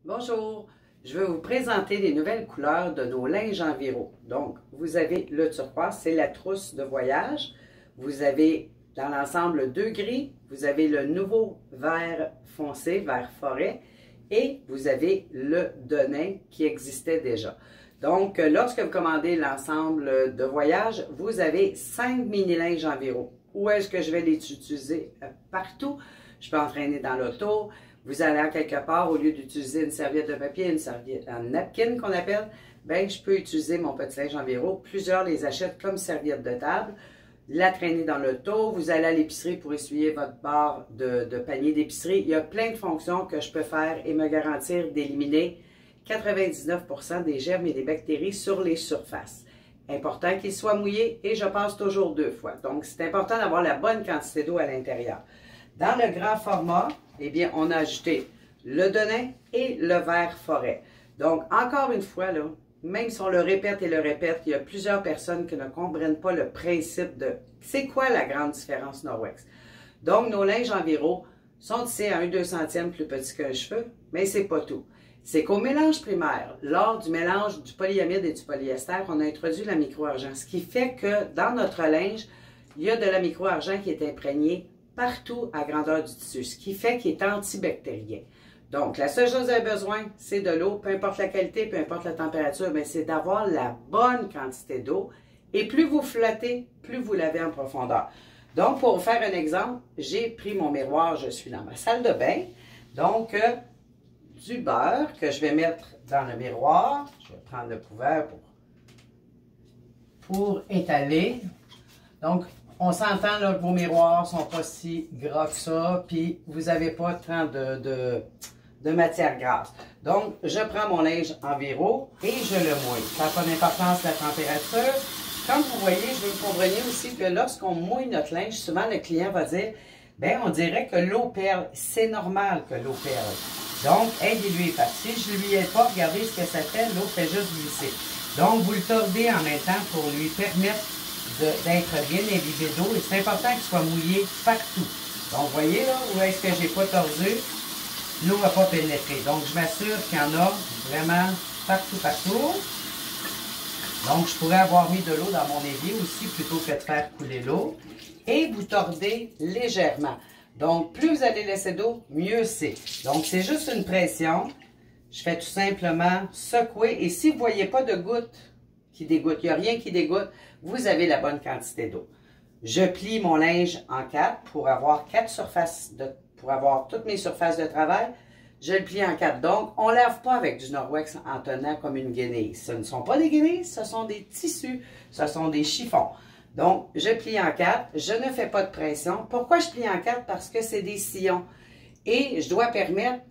Bonjour, je vais vous présenter les nouvelles couleurs de nos linges Enviro. Donc, vous avez le turquoise, c'est la trousse de voyage. Vous avez dans l'ensemble 2 gris, vous avez le nouveau vert foncé, vert forêt, et vous avez le denain qui existait déjà. Donc, lorsque vous commandez l'ensemble de voyage, vous avez 5 mini-linges Enviro. Où est-ce que je vais les utiliser? Partout. Je peux entraîner dans l'auto. Vous allez à quelque part, au lieu d'utiliser une serviette de papier, une serviette en napkin qu'on appelle, ben je peux utiliser mon petit linge Enviro. Plusieurs les achètent comme serviette de table, la traîner dans l'auto. Vous allez à l'épicerie pour essuyer votre barre de panier d'épicerie. Il y a plein de fonctions que je peux faire et me garantir d'éliminer 99% des germes et des bactéries sur les surfaces. Important qu'il soit mouillé et je passe toujours 2 fois. Donc, c'est important d'avoir la bonne quantité d'eau à l'intérieur. Dans le grand format, eh bien, on a ajouté le denain et le vert forêt. Donc, encore une fois, là, même si on le répète et le répète, il y a plusieurs personnes qui ne comprennent pas le principe de c'est quoi la grande différence Norwex. Donc, nos linges Enviro sont ici à 1/200e plus petit qu'un cheveu, mais c'est pas tout. C'est qu'au mélange primaire, lors du mélange du polyamide et du polyester, on a introduit la micro-argent, ce qui fait que dans notre linge, il y a de la micro-argent qui est imprégnée partout à grandeur du tissu, ce qui fait qu'il est antibactérien. Donc, la seule chose que vous avez besoin, c'est de l'eau, peu importe la qualité, peu importe la température, mais c'est d'avoir la bonne quantité d'eau. Et plus vous flottez, plus vous lavez en profondeur. Donc, pour vous faire un exemple, j'ai pris mon miroir, je suis dans ma salle de bain. Donc, du beurre que je vais mettre dans le miroir. Je vais prendre le couvert pour étaler. Donc, on s'entend là que vos miroirs ne sont pas si gras que ça, puis vous n'avez pas tant de matière grasse. Donc, je prends mon linge Enviro et je le mouille. Ça n'a pas d'importance la température. Comme vous voyez, je veux vous compreniez aussi que lorsqu'on mouille notre linge, souvent le client va dire, bien, on dirait que l'eau perle. C'est normal que l'eau perle. Donc, aidez-lui. Si je ne lui aide pas, regardez ce que ça fait, l'eau fait juste glisser. Donc, vous le tordez en même temps pour lui permettre d'être bien imbibé d'eau. Et c'est important qu'il soit mouillé partout. Donc, vous voyez là, où est-ce que je n'ai pas tordu? L'eau n'a pas pénétré. Donc, je m'assure qu'il y en a vraiment partout. Donc, je pourrais avoir mis de l'eau dans mon évier aussi plutôt que de faire couler l'eau. Et vous tordez légèrement. Donc, plus vous allez laisser d'eau, mieux c'est. Donc, c'est juste une pression. Je fais tout simplement secouer. Et si vous ne voyez pas de gouttes qui dégoûtent, il n'y a rien qui dégoûte, vous avez la bonne quantité d'eau. Je plie mon linge en 4 pour avoir 4 surfaces, pour avoir toutes mes surfaces de travail. Je le plie en 4. Donc, on ne lave pas avec du Norwex en tenant comme une guenille. Ce ne sont pas des guenilles, ce sont des tissus, ce sont des chiffons. Donc, je plie en 4, je ne fais pas de pression. Pourquoi je plie en 4? Parce que c'est des sillons. Et je dois permettre,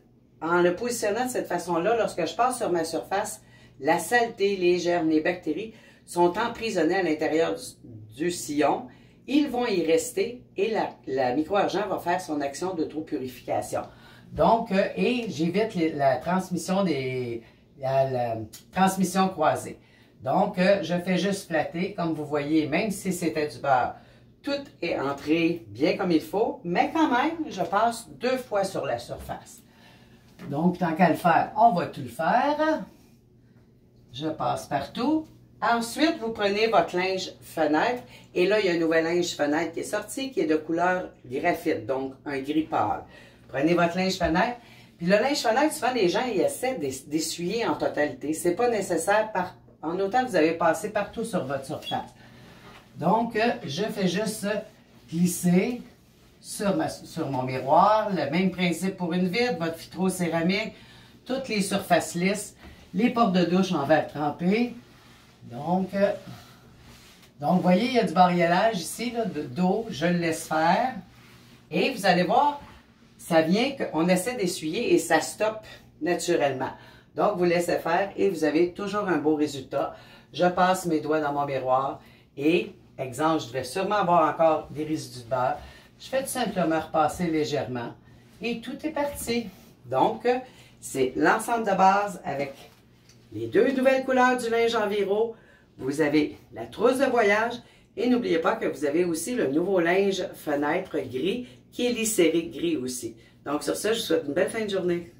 en le positionnant de cette façon-là, lorsque je passe sur ma surface, la saleté, les germes, les bactéries sont emprisonnés à l'intérieur du sillon. Ils vont y rester et la micro-argent va faire son action d'auto-purification. Donc, et j'évite la transmission la transmission croisée. Donc, je fais juste flatter, comme vous voyez, même si c'était du beurre, tout est entré bien comme il faut, mais quand même, je passe 2 fois sur la surface. Donc, tant qu'à le faire, on va tout le faire. Je passe partout. Ensuite, vous prenez votre linge fenêtre, et là, il y a un nouvel linge fenêtre qui est sorti, qui est de couleur graphite, donc un gris pâle. Prenez votre linge fenêtre, puis le linge fenêtre, souvent, les gens, ils essaient d'essuyer en totalité. C'est pas nécessaire en autant que vous avez passé partout sur votre surface. Donc, je fais juste glisser sur mon miroir. Le même principe pour une vitre, votre vitrocéramique, toutes les surfaces lisses, les portes de douche en verre trempé. Donc, vous voyez, il y a du bariolage ici, d'eau. Je le laisse faire. Et vous allez voir, ça vient qu'on essaie d'essuyer et ça stoppe naturellement. Donc, vous laissez faire et vous avez toujours un beau résultat. Je passe mes doigts dans mon miroir et, exemple, je devrais sûrement avoir encore des résidus de beurre. Je fais tout simplement repasser légèrement et tout est parti. Donc, c'est l'ensemble de base avec les 2 nouvelles couleurs du linge Enviro. Vous avez la trousse de voyage et n'oubliez pas que vous avez aussi le nouveau linge fenêtre gris qui est lissérique gris aussi. Donc, sur ce, je vous souhaite une belle fin de journée.